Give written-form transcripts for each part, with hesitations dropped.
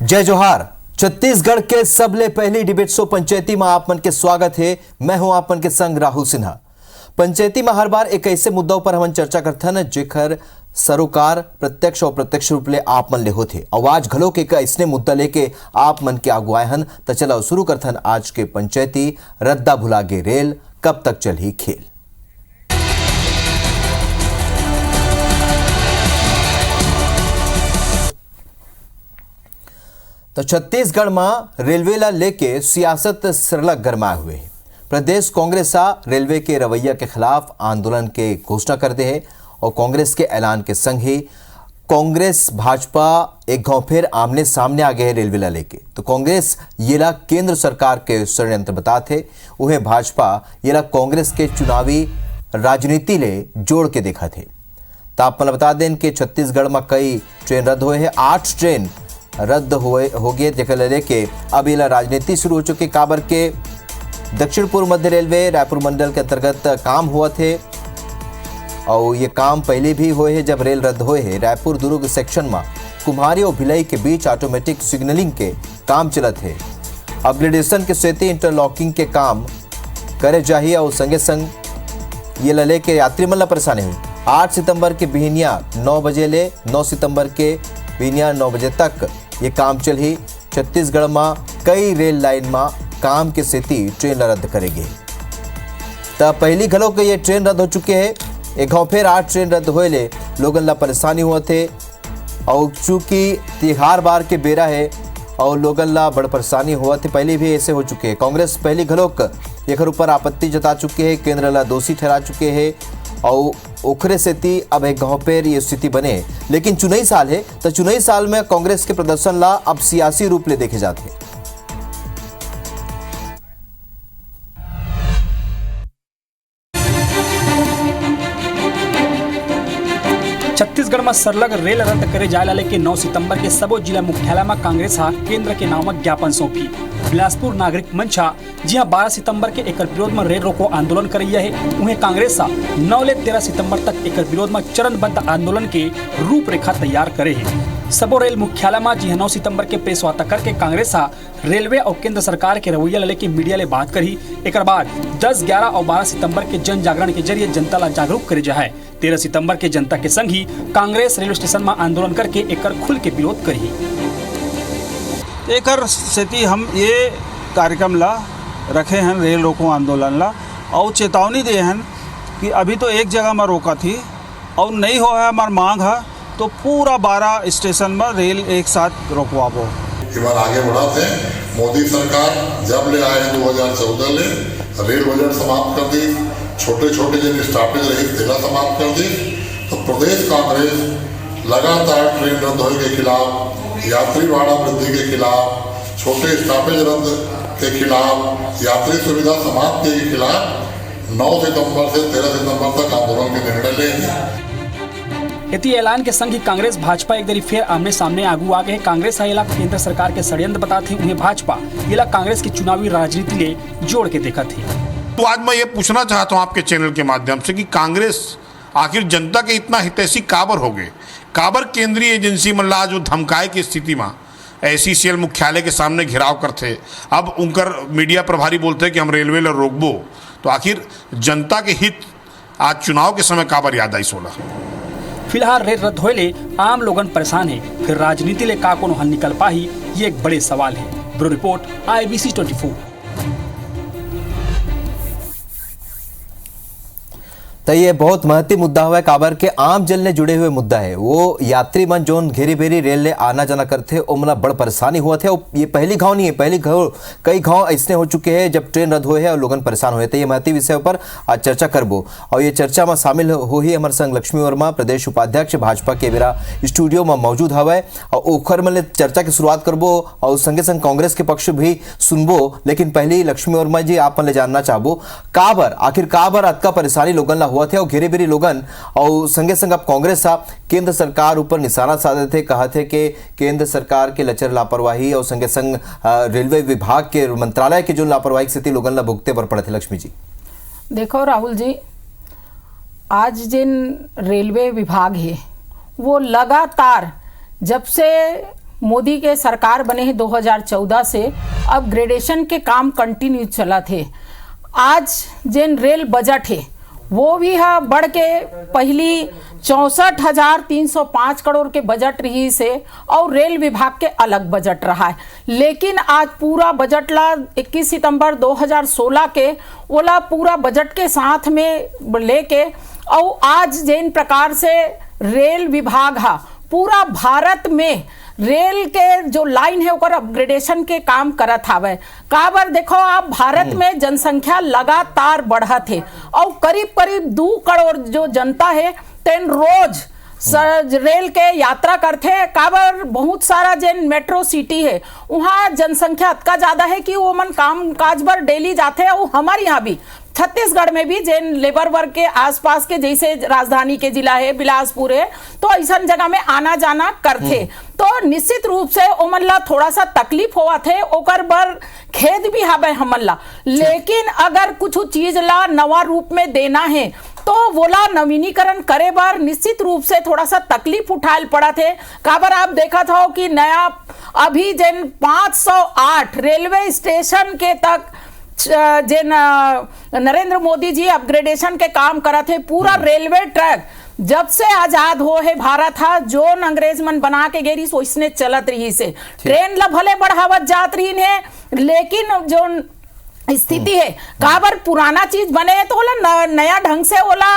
जय जोहार। छत्तीसगढ़ के सबले पहली डिबेट शो पंचायती में आप मन के स्वागत है। मैं हूं आप मन के संग राहुल सिन्हा। पंचायती में हर बार एक ऐसे मुद्दों पर हम चर्चा करते हैं जेकर सरोकार प्रत्यक्ष और प्रत्यक्ष रूप ले आप मन ले होते। आवाज घलो के इसने मुद्दा लेके आप मन के आगुआए हन। तो चलो शुरू करते हैं आज के पंचायती रद्दा भुलागे रेल कब तक चली खेल। तो छत्तीसगढ़ में रेलवे ला लेके सियासत सरलग गरमाए हुए है। प्रदेश कांग्रेस रेलवे के रवैया के खिलाफ आंदोलन के घोषणा कर दे है और कांग्रेस के ऐलान के संग ही कांग्रेस भाजपा एक गांव फिर आमने सामने आ गए है रेलवे ला लेके। तो कांग्रेस ये ला केंद्र सरकार के षड्यंत्र बताते, उन्हें भाजपा ये ला कांग्रेस के चुनावी राजनीति ले जोड़ के देखा थे। तो आप बता दें कि छत्तीसगढ़ में कई ट्रेन रद्द हुए हैं। 8 ट्रेन रद्द हो गए जेकर लेके अब ये राजनीति शुरू हो चुकी। काबर के दक्षिण पूर्व मध्य रेलवे रायपुर मंडल के अंतर्गत काम हुआ थे और ये काम पहले भी हुए हैं जब रेल रद्द हुए हैं। रायपुर दुर्ग सेक्शन में कुम्हारी और भिलाई के बीच ऑटोमेटिक सिग्नलिंग के काम चलत है। अपग्रेडेशन के सेती इंटरलॉकिंग के काम करे जाहिए और संगे संग ये लले के यात्री मन ला परेशानी हुई। 8 सितंबर के बिहनिया 9 बजे ले 9 सितंबर के बिहनिया 9 बजे तक ये काम चल ही। छत्तीसगढ़ में कई रेल लाइन में काम के सेती ट्रेन रद्द करेंगे। तब पहली घलों के ये ट्रेन रद्द हो चुके हैं। एक गाँव फिर 8 ट्रेन रद्द होए ले लोगन ला परेशानी हुआ थे और चूंकि तिहार बार के बेरा है और लोगन ला बड़ परेशानी हुआ थे। पहले भी ऐसे हो चुके हैं। कांग्रेस पहली घलों एक ऊपर आपत्ति जता चुके हैं, केंद्र ला दोषी ठहरा चुके हैं और ओखरे सेती अब एक गाँव पर ये स्थिति बने। लेकिन चुनावी साल है तो चुनावी साल में कांग्रेस के प्रदर्शन ला अब सियासी रूप ले देखे जाते हैं। छत्तीसगढ़ में सरलग रेल रद्द करे जाए लेके 9 सितंबर के सबो जिला मुख्यालय में कांग्रेस केंद्र के नाम ज्ञापन सौंपी। बिलासपुर नागरिक मंच जी 12 सितंबर के एक विरोध में रेल रोको आंदोलन कर रही है। उन्हें कांग्रेस 9 ले 13 सितंबर तक एक विरोध में चरणबद्ध आंदोलन के रूपरेखा तैयार करे है। सबो रेल मुख्यालय में जी 9 सितंबर के प्रेस वार्ता करके कांग्रेस रेलवे और केंद्र सरकार के रवैया लेके मीडिया ले बात करी। एक बाद 10, 11 और 12 सितंबर के जन जागरण के जरिए जनता ला जागरूक करे जाए। 13 सितंबर के जनता के संग ही कांग्रेस रेलवे स्टेशन में आंदोलन करके एकर खुल के विरोध करी। एकर सेती हम ये कार्यक्रम ला रखे हैं रेल रोको आंदोलन ला और चेतावनी दे हैं कि अभी तो एक जगह में रोका थी और नहीं हो है हमार मांग है तो पूरा 12 स्टेशन में रेल एक साथ रोकवाबो। बार आगे बढ़ाते मोदी सरकार जब ले आए 2014 ले रेल बजट समाप्त कर दी, छोटे छोटे जिन स्टॉपेज रही तेला समाप्त कर दी। तो प्रदेश कांग्रेस लगातार ट्रेन रद्द होने के खिलाफ, यात्री भाड़ा वृद्धि के खिलाफ, छोटे स्टॉपेज रद्द के खिलाफ, यात्री सुविधा समाप्ति के खिलाफ 9 सितंबर से 13 सितंबर तक आंदोलन के निर्णय लेंगे। इति ऐलान के संग ही कांग्रेस भाजपा एक दरी फिर आमने सामने आगू आ गए। कांग्रेस इला केंद्र सरकार के षड्यंत्र बताते उन्हें भाजपा इला कांग्रेस की चुनावी राजनीति ले जोड़ के देखा थी। तो आज मैं ये पूछना चाहता हूँ आपके चैनल के माध्यम से कि कांग्रेस आखिर जनता के इतना हितैषी काबर हो गए। काबर केंद्रीय एजेंसी मल्ला जो धमकाए की स्थिति में SECL मुख्यालय के सामने घेराव करते, अब उनकर मीडिया प्रभारी बोलते कि हम रेलवे ला रोकबो। तो आखिर जनता के हित आज चुनाव के समय काबर याद आई सोला। फिलहाल रेल रद्द होले आम लोगन परेशान है, फिर राजनीति ले का कोनो हल निकल पाही ये एक बड़े सवाल है। Bureau report IBC 24। तो ये बहुत महत्वपूर्ण मुद्दा हुआ है। काबर के आम जन ने जुड़े हुए मुद्दा है। वो यात्री मन जोन घेरी बेरी रेल ले आना जाना करते ओमला बड़ परेशानी हुआ थे। ये पहली घाव नहीं है, पहली घाव कई घाव ऐसे हो चुके हैं जब ट्रेन रद्द हुए हैं और लोगन परेशान हुए थे। ये महत्वपूर्ण विषय पर आज चर्चा करबो और ये चर्चा में शामिल हो ही हमारे संग लक्ष्मी वर्मा, प्रदेश उपाध्यक्ष भाजपा के मेरा स्टूडियो में मौजूद हवा और ओखर में चर्चा की शुरुआत करबो और संगे संग कांग्रेस के पक्ष भी सुनबो। लेकिन पहले लक्ष्मी वर्मा जी आप मन ले जानना चाहबो काबर आखिर काबर अतका परेशानी लोगन ला हुआ थे और घेरे बेरी लोगन और संगे संग अब कांग्रेस केंद्र सरकार ऊपर निशाना साधे थे, कहा थे कि केंद्र सरकार के लचर लापरवाही और संगे संग रेलवे विभाग के मंत्रालय के जो लापरवाही स्थिति लोगन ला भुगते पर पड़े थे। लक्ष्मी जी देखो राहुल जी, आज जिन रेलवे विभाग है वो लगातार जब से मोदी के सरकार बने हैं 2014 से अपग्रेडेशन के काम कंटिन्यू चला थे। आज जिन रेल बजट है वो भी है बढ़ के पहली 64,305 करोड़ के बजट रही से और रेल विभाग के अलग बजट रहा है। लेकिन आज पूरा बजट ला 21 सितंबर 2016 के ओला पूरा बजट के साथ में लेके और आज जिन प्रकार से रेल विभाग है पूरा भारत में रेल के जो लाइन है ओकर अपग्रेडेशन के काम करत हावे। काबर देखो आप भारत में जनसंख्या लगातार बढ़त है और करीब करीब 2 करोड़ जो जनता है तेन रोज रेल के यात्रा करते। काबर बहुत सारा जिन मेट्रो सिटी है वहाँ जनसंख्या इतना ज्यादा है कि वो मन काम काज पर डेली जाते हैं। और हमारे यहाँ भी छत्तीसगढ़ में भी जिन लेबर वर्ग के आसपास के जैसे राजधानी के जिला है बिलासपुर है तो ऐसा जगह में आना जाना करते तो निश्चित रूप से ओमन ला थोड़ा सा तकलीफ हुआ थे ओकर बर खेद भी हावे हमन ला। लेकिन अगर कुछ चीज ला नवा रूप में देना है तो वोला नवीनीकरण करे बार निश्चित रूप से थोड़ा सा तकलीफ उठाल पड़ा थे। काबर आप देखा था कि नया अभी जिन 508 रेलवे स्टेशन के तक जिन नरेंद्र मोदी जी अपग्रेडेशन के काम करा थे। पूरा रेलवे ट्रैक जब से आजाद हो है भारत हा जोन अंग्रेज मन बना के गेरी सोचने चलत रही से ट्रेन ला भले बढ़ावत जात रही है लेकिन जो स्थिति है काबर पुराना चीज बने है तो ओला नया ढंग से ओला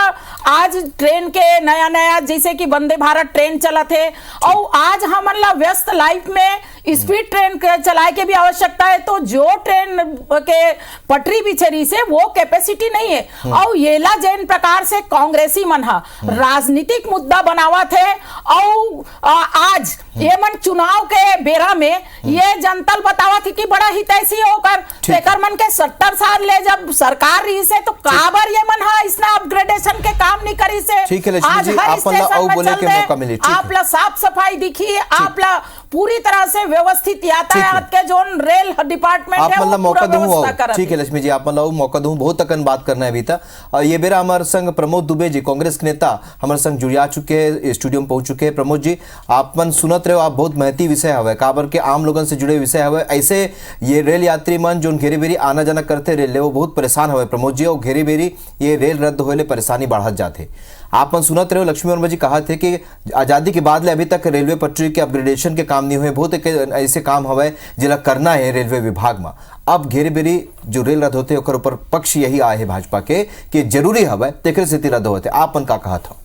आज ट्रेन के नया नया जैसे कि वंदे भारत ट्रेन चला थे और आज हमन ला व्यस्त लाइफ में स्पीड ट्रेन चलाए के भी आवश्यकता है। तो जो ट्रेन के पटरी बिछरी से वो कैपेसिटी नहीं है और येला जैन प्रकार से कांग्रेसी मन हा राजनीतिक मुद्दा बनावा थे। और आज ये मन चुनाव के बेरा में ये जनता बतावा थी कि बड़ा हितैषी होकर तेकर मन के 70 साल ले जब सरकार रही से तो काबर ये मन हा इसना अपग्रेडेशन के काम नहीं करी से। ठीक है लक्ष्मी जी, आप ला बोले के मौका मिले। आप ला साफ सफाई दिखी, आप ला पूरी तरह से व्यवस्थित यातायात के जोन रेल डिपार्टमेंट आप है मतलब वो मौका पूरा दूं। व्यवस्था करत। ठीक है लक्ष्मी जी, आप मतलब मौका दूं। बहुत तकन बात करना है अभी तक। ये बेरा हमारे संग प्रमोद दुबे जी कांग्रेस के नेता हमारे संग जुड़िया चुके हैं, स्टूडियो में पहुंच चुके हैं। प्रमोद जी, आप मन सुनत रहे हो, आप बहुत महती विषय हवे काबर के आम लोगन से जुड़े विषय हवे। ऐसे ये रेल यात्री मन जो घेरी बेरी आना जाना करते रेल वो बहुत परेशान हवे प्रमोद जी, और घेरी बेरी ये रेल रद्द होले परेशानी बढ़त जाते। आप मन सुनत रहे हो लक्ष्मी वर्मा जी कहा थे कि आजादी के बाद ले अभी तक रेलवे पटरी के अपग्रेडेशन के काम नहीं हुए। बहुत ऐसे काम हवे जिला करना है रेलवे विभाग में। अब घेरे बेरी जो रेल रद्द होते ओकर ऊपर पक्ष यही आए है भाजपा के कि जरूरी हवे तेकर स्थिति रद्द होते। आप मन का कहा था?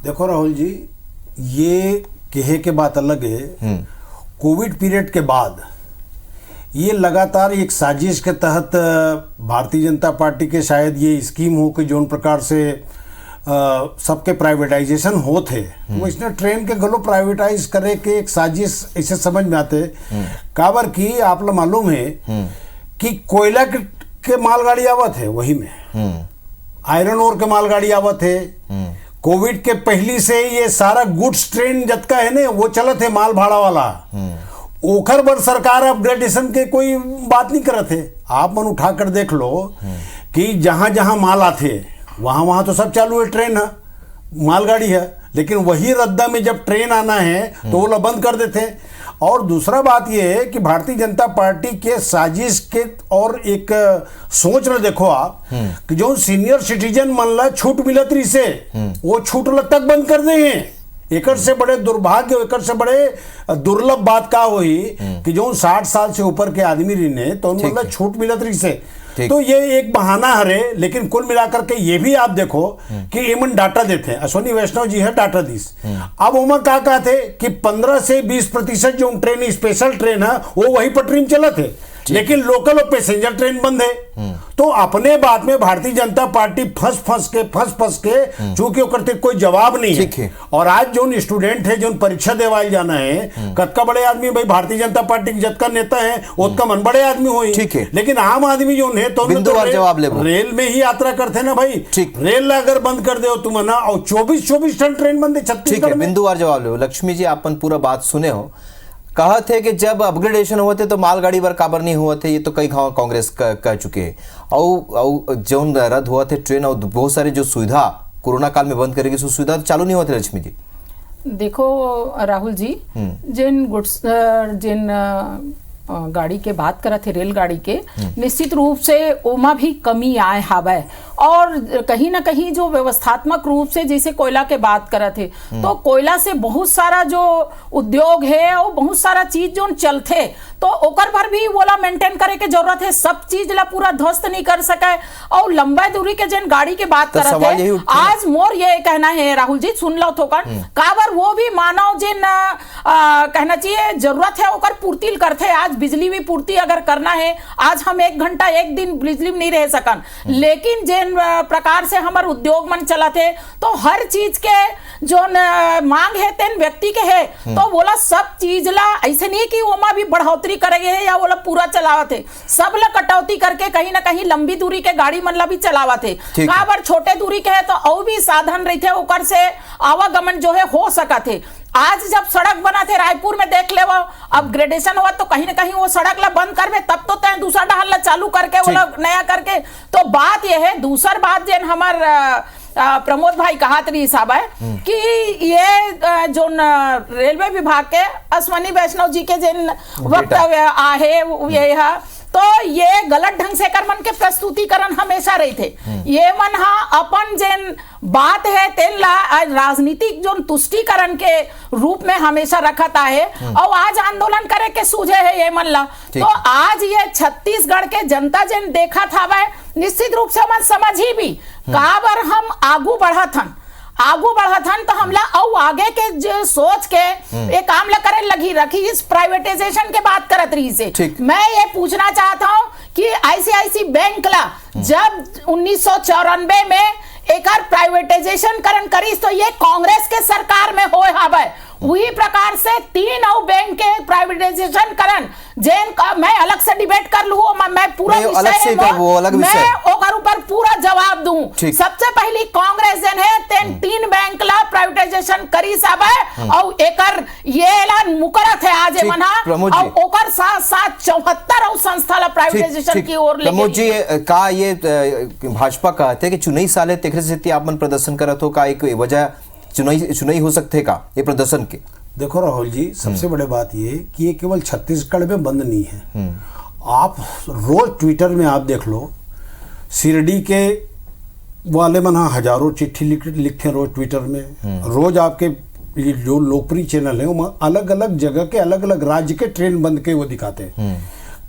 देखो राहुल जी, ये कहे के बात अलग है। कोविड पीरियड के बाद ये लगातार एक साजिश के तहत भारतीय जनता पार्टी के शायद ये स्कीम हो कि जोन प्रकार से सबके प्राइवेटाइजेशन होते वो इसने ट्रेन के गलो प्राइवेटाइज करे के एक साजिश ऐसे समझ में आते। काबर की आप लोग मालूम है कि कोयला के मालगाड़ी आवत है, वही में आयरन ओर के मालगाड़ी आवत है। कोविड के पहली से ये सारा गुड्स ट्रेन जतका है ना वो चलत है माल भाड़ा वाला। ओखर बर सरकार अपग्रेडेशन के कोई बात नहीं करत है। आप मन उठा कर देख लो कि जहां जहां माल आते वहां वहां तो सब चालू है, ट्रेन है, मालगाड़ी है, लेकिन वही रद्दा में जब ट्रेन आना है तो वो बंद कर देते हैं। और दूसरा बात यह है कि भारतीय जनता पार्टी के साजिश के और एक सोच रहे देखो आप कि जो सीनियर सिटीजन मन ला छूट मिलत रही से वो छूट तक बंद कर दे हैं। एक से बड़े दुर्भाग्य, एक से बड़े दुर्लभ बात का हुई कि जो 60 साल से ऊपर के आदमी रही तो उन छूट मिलत रही से। तो ये एक बहाना हरे, लेकिन कुल मिलाकर के ये भी आप देखो कि एमन डाटा देते हैं। अश्विनी वैष्णव जी है डाटा दीस। अब उमर क्या कहते कि 15 से 20% जो ट्रेन स्पेशल ट्रेन है वो वही पटरी में चलत है, लेकिन लोकल और पैसेंजर ट्रेन बंद है। तो अपने बात में भारतीय जनता पार्टी फंस के चूंकि करते कोई जवाब नहीं है। और आज जो स्टूडेंट है जो परीक्षा देवाल जाना है कतका बड़े आदमी भाई भारतीय जनता पार्टी के जतका नेता है उतका मन बड़े आदमी हो, लेकिन आम आदमी जो है तो रेल में ही यात्रा करते ना भाई। रेल अगर बंद कर दे तुम ना और 24 टन ट्रेन बंद है छत्तीसगढ़ में। बिंदुवार जवाब ले। लक्ष्मी जी, आप पूरा बात सुने हो कहा थे कि जब अपग्रेडेशन हुए थे तो मालगाड़ी पर काबर नहीं हुआ थे, ये तो कई कांग्रेस कह चुके हैं। और जो रद्द हुआ थे ट्रेन और बहुत सारी जो सुविधा कोरोना काल में बंद करेगी, सुविधा तो चालू नहीं हुआ थे। लक्ष्मी जी देखो राहुल जी, जिन गाड़ी के बात करा थे रेलगाड़ी के, निश्चित रूप से ओमा भी कमी आए हवा, और कहीं ना कहीं जो व्यवस्थात्मक रूप से जैसे कोयला के बात करा थे, तो कोयला से बहुत सारा जो उद्योग है और बहुत सारा चीज जो चलते, तो ओकर पर भी बोला मेंटेन करे के जरूरत है, सब चीज ला पूरा ध्वस्त नहीं कर सके। और लंबा दूरी के जिन गाड़ी के बात करा थे, आज मोर ये कहना है राहुल जी, सुन लो थोकर काबर वो भी मानव जिन कहना चाहिए जरूरत है ओकर पूर्ति करते। आज बिजली भी पूर्ति अगर करना है, आज हम 1 घंटा 1 दिन बिजली में नहीं रह सकन, लेकिन जिन प्रकार से हमारे उद्योग मन चला थे, तो हर चीज के जो मांग है तेन व्यक्ति के है, तो बोला सब चीज ला ऐसे नहीं कि ओमा भी बढ़ोतरी करेंगे या वो लोग पूरा चलावा थे, सब ला कटौती करके कहीं ना कहीं लंबी दूरी के गाड़ी मन ला भी चलावा थे। काबर छोटे दूरी के है तो और भी साधन रही थे, ओकर से आवागमन जो है हो सका थे। आज जब सड़क बना थे रायपुर में देख ले, वो अपग्रेडेशन हुआ तो कहीं ना कहीं वो सड़क ला बंद करवे, तब तो तय दूसरा डहल ला चालू करके वो लोग नया करके। तो बात यह है, दूसर बात जिन हमार प्रमोद भाई कहा तरी साहब है कि ये जो रेलवे विभाग के अश्वनी वैष्णव जी के जिन वक्तव्य आहे ये है, तो ये गलत ढंग से कर मन के प्रस्तुतिकरण हमेशा रही थे। ये मन अपन जिन बात है तेन ला राजनीतिक जो तुष्टिकरण के रूप में हमेशा रखता है, और आज आंदोलन करे के सूझे है ये मन ला। तो आज ये छत्तीसगढ़ के जनता जिन देखा था वह निश्चित रूप से मन समझ ही भी काबर हम आगू बढ़थन तो हमला और आगे के जो सोच के एक काम ला करे लगी रखी, इस प्राइवेटाइजेशन के बात करत रही से। मैं ये पूछना चाहता हूं कि आईसीआईसी बैंक ला जब 1994 में एक प्राइवेटाइजेशन करन करी, तो ये कांग्रेस के सरकार में होए हवे। वही प्रकार से 3 और बैंक के प्राइवेटाइजेशन करन जेन का मैं अलग से डिबेट कर लूं, मैं पूरा मैं ओकर ऊपर पूरा जवाब दूं। सबसे पहली कांग्रेस जन है 3 बैंक ला प्राइवेटाइजेशन करी सब है, और एकर ये ला मुकरत है आज मना, और ओकर साथ 74 और संस्था ला प्राइवेटाइजेशन की ओर ले। प्रमोद जी का ये भाजपा कहते कि चुनाई साले तेखरे से आपन प्रदर्शन करत हो, का एक वजह चुनाई हो सकते का ये प्रदर्शन के? देखो राहुल जी, सबसे बड़ी बात ये कि ये केवल छत्तीसगढ़ में बंद नहीं है। आप रोज ट्विटर में आप देख लो, शिरडी के वाले मन हजारों चिट्ठी लिखते हैं रोज ट्विटर में। रोज आपके ये जो लोकप्रिय चैनल है वो अलग अलग जगह के अलग अलग राज्य के ट्रेन बंद के वो दिखाते हैं।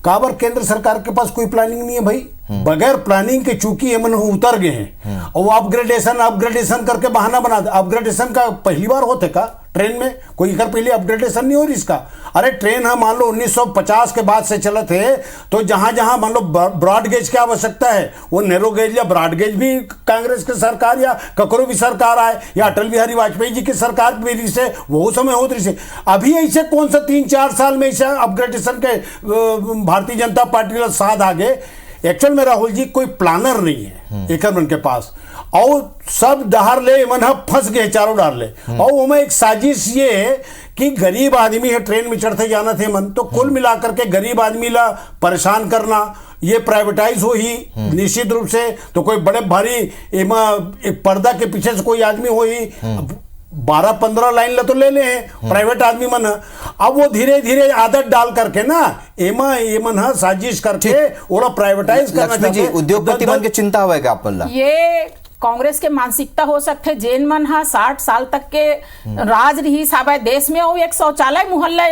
काबर केंद्र सरकार के पास कोई प्लानिंग नहीं है भाई, बगैर प्लानिंग के चूंकि ये मन उतर गए हैं, और वो अपग्रेडेशन करके बहाना बना दे। अपग्रेडेशन का पहली बार होते का ट्रेन में? कोई कर पहले अपग्रेडेशन नहीं हो रही इसका। अरे ट्रेन हम मान लो 1950 के बाद से चलत है, तो जहां जहां मान लो ब्रॉड गेज की आवश्यकता है, वो नैरो गेज या ब्रॉड गेज भी कांग्रेस की सरकार या ककरो भी सरकार आए, या अटल बिहारी वाजपेयी जी की सरकार भी से वो समय होत रही से। अभी ऐसे कौन सा 3-4 साल में ऐसा अपग्रेडेशन के भारतीय जनता पार्टी का साथ आगे? एक्चुअल में राहुल जी कोई प्लानर नहीं है एक मन के पास, और सब डहार ले मन फंस गए, चारों डार ले। और वो में एक साजिश ये है कि गरीब आदमी है ट्रेन में चढ़ते जाना थे मन, तो कुल मिलाकर के गरीब आदमी ला परेशान करना, ये प्राइवेटाइज हो ही निश्चित रूप से। तो कोई बड़े भारी एक पर्दा के पीछे से कोई आदमी हो ही 12-15 लाइन ला तो ले ले हैं प्राइवेट आदमी मन। अब वो धीरे धीरे आदत डाल करके ना ये मन साजिश करके ओला प्राइवेटाइज करना चाहते हैं। उद्योगपति मन के चिंता हुआ है अपन ला? ये कांग्रेस के मानसिकता हो सकते जेन मन 60 साल तक के राज रही साहब देश में, वो एक शौचालय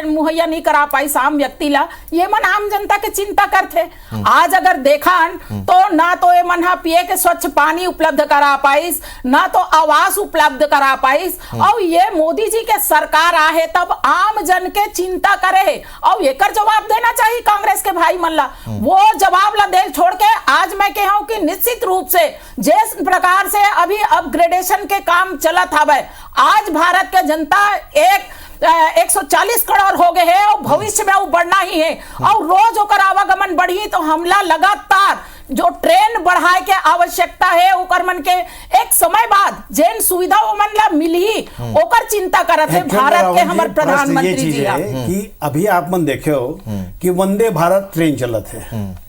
मुहैया नहीं करा पाई साम व्यक्ति ला, ये मन आम जनता के चिंता करते। आज अगर देखा तो ना तो ये मन पिए के स्वच्छ पानी उपलब्ध करा पाइस, ना तो आवास उपलब्ध करा पाइस, और ये मोदी जी के सरकार आहे तब आम जन के चिंता करे, और एक जवाब देना चाहिए कांग्रेस के भाई मन ला। वो जवाब ला दे छोड़ के आज मैं कहूं कि निश्चित रूप से जिस प्रकार से अभी अपग्रेडेशन के काम चला था, आज भारत के जनता 140 करोड़ हो गए हैं, और भविष्य में वो बढ़ना ही है, और रोज होकर आवागमन बढ़ी तो हमला लगातार जो ट्रेन बढ़ाए के आवश्यकता है ओकर मन के एक समय बाद जेन सुविधा वो मन ला मिली ओकर चिंता करत है भारत के हमारे प्रधानमंत्री जी कि अभी आप मन देखे हो कि वंदे भारत ट्रेन चलत है,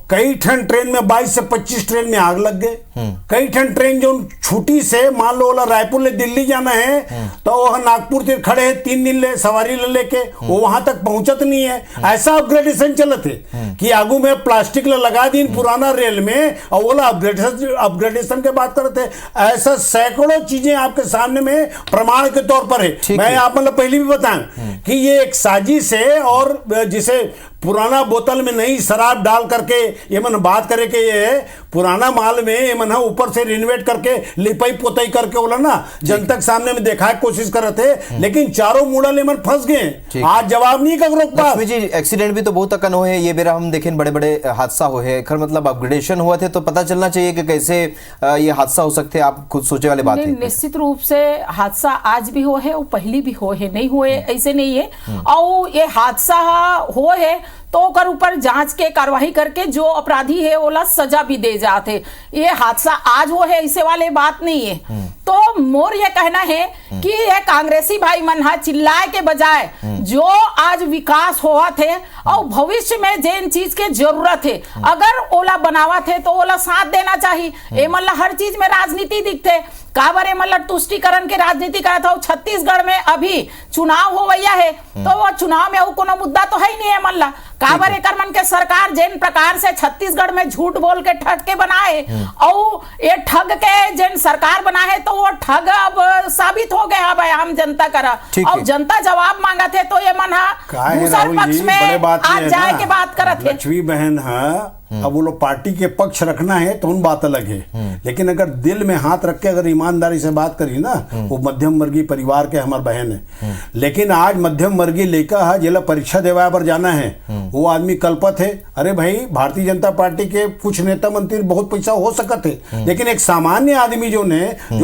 कई ठन ट्रेन में 22 से 25 ट्रेन में आग लग गए। कई ठन ट्रेन जो छुट्टी से मान लो रायपुर ले दिल्ली जाना है तो वह नागपुर से खड़े हैं 3 दिन ले सवारी ले लेके वो वहां तक पहुंचत नहीं है। ऐसा अपग्रेडेशन चलत है कि आगू में प्लास्टिक लगा दी पुराना रेल में और वो अपग्रेडेशन के बात करते हैं। ऐसा सैकड़ों चीजें आपके सामने में प्रमाण के तौर पर है। मैं आप मतलब पहले भी बताऊं कि ये एक साजिश है और जिसे पुराना बोतल में नई शराब डाल करके ये मन बात करे कि ये पुराना माल में ये मन ऊपर से रिनोवेट करके लिपाई पोताई करके बोला ना जनता के सामने में देखा कोशिश कर रहे थे, लेकिन चारों मुड़ल मन फंस गए। आज जवाब नहीं करो पास। जी एक्सीडेंट भी तो बहुत अकन हो है, ये बेरा हम देखें बड़े बड़े हादसा हो है, खैर मतलब अपग्रेडेशन हुआ थे तो पता चलना चाहिए कि कैसे ये हादसा हो सकते हैं। आप खुद सोचे वाले बात है। निश्चित रूप से हादसा आज भी हो है और पहली भी हो है, नहीं हुए ऐसे नहीं है। और ये हादसा हो है तो ओकर ऊपर जांच के कार्रवाई करके जो अपराधी है ओला सजा भी दे जाते। ये हादसा आज हो है ऐसे वाले बात नहीं है। तो मोर ये कहना है कि ये कांग्रेसी भाई मन चिल्लाए के बजाय जो आज विकास हुआ थे और भविष्य में जिन चीज के जरूरत है अगर ओला बनावा थे तो ओला साथ देना चाहिए। ए मतलब हर चीज में राजनीति दिखते काबर मतलब तुष्टिकरण के राजनीति करा था। छत्तीसगढ़ में अभी चुनाव हो गया है तो वो चुनाव में कोनो मुद्दा तो है ही नहीं है मल्ला काबर एकर मन के सरकार जिन प्रकार से छत्तीसगढ़ में झूठ बोल के ठग के बनाए और ये ठग के जिन सरकार बना है तो वो ठग अब साबित हो गया भाई आम जनता करा और जनता जवाब मांगा थे तो ये मन दूसरे पक्ष में आज जाए के बात करत है। लक्ष्मी बहन अब वो लोग पार्टी के पक्ष रखना है तो उन बात अलग है, लेकिन अगर दिल में हाथ रख के अगर ईमानदारी से बात करी ना वो मध्यम वर्गीय परिवार के हमारे बहन है। लेकिन आज मध्यम वर्गीय लेकर है जिला परीक्षा देवा पर जाना है वो आदमी कल्पत है। अरे भाई भारतीय जनता पार्टी के कुछ नेता मंत्री बहुत पैसा हो सकते है, लेकिन एक सामान्य आदमी जो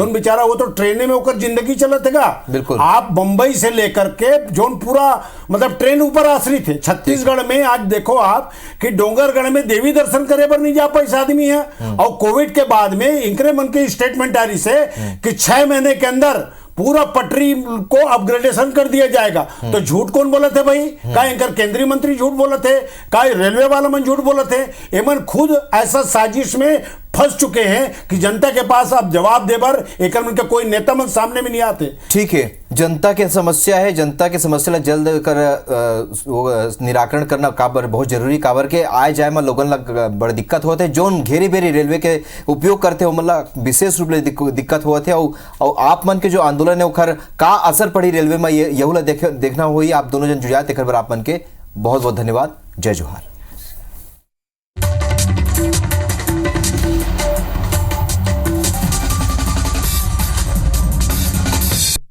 बेचारा वो तो ट्रेन में होकर जिंदगी चलत है। आप बंबई से लेकर के जो पूरा मतलब ट्रेन ऊपर आश्रित है। छत्तीसगढ़ में आज देखो आप कि डोंगरगढ़ में देवी दर्शन करे पर नहीं जा पाए आदमी है। और कोविड के बाद में इनके मन की स्टेटमेंट आ रही से कि 6 महीने के अंदर पूरा पटरी को अपग्रेडेशन कर दिया जाएगा। तो झूठ कौन बोला थे भाई? का इनकर केंद्रीय मंत्री झूठ बोला थे, का रेलवे वाला मन झूठ बोला थे। एमन खुद ऐसा साजिश में फंस चुके हैं कि जनता के पास अब जवाब दे बर एक उनके कोई नेता मन सामने में नहीं आते। ठीक है, जनता की समस्या है, जनता की समस्या जल्द कर निराकरण करना काबर बहुत जरूरी काबर के आए जाए में लोगन लग बड़ दिक्कत होते जो घेरी बेरी रेलवे के उपयोग करते हो मतलब विशेष रूप से दिक्कत होते और आप मन के जो आंदोलन है ओखर का असर पड़ी रेलवे में यहू देखना हुई। आप दोनों जन जुड़ाए तेकर बर आप मन के बहुत बहुत धन्यवाद। जय जोहार।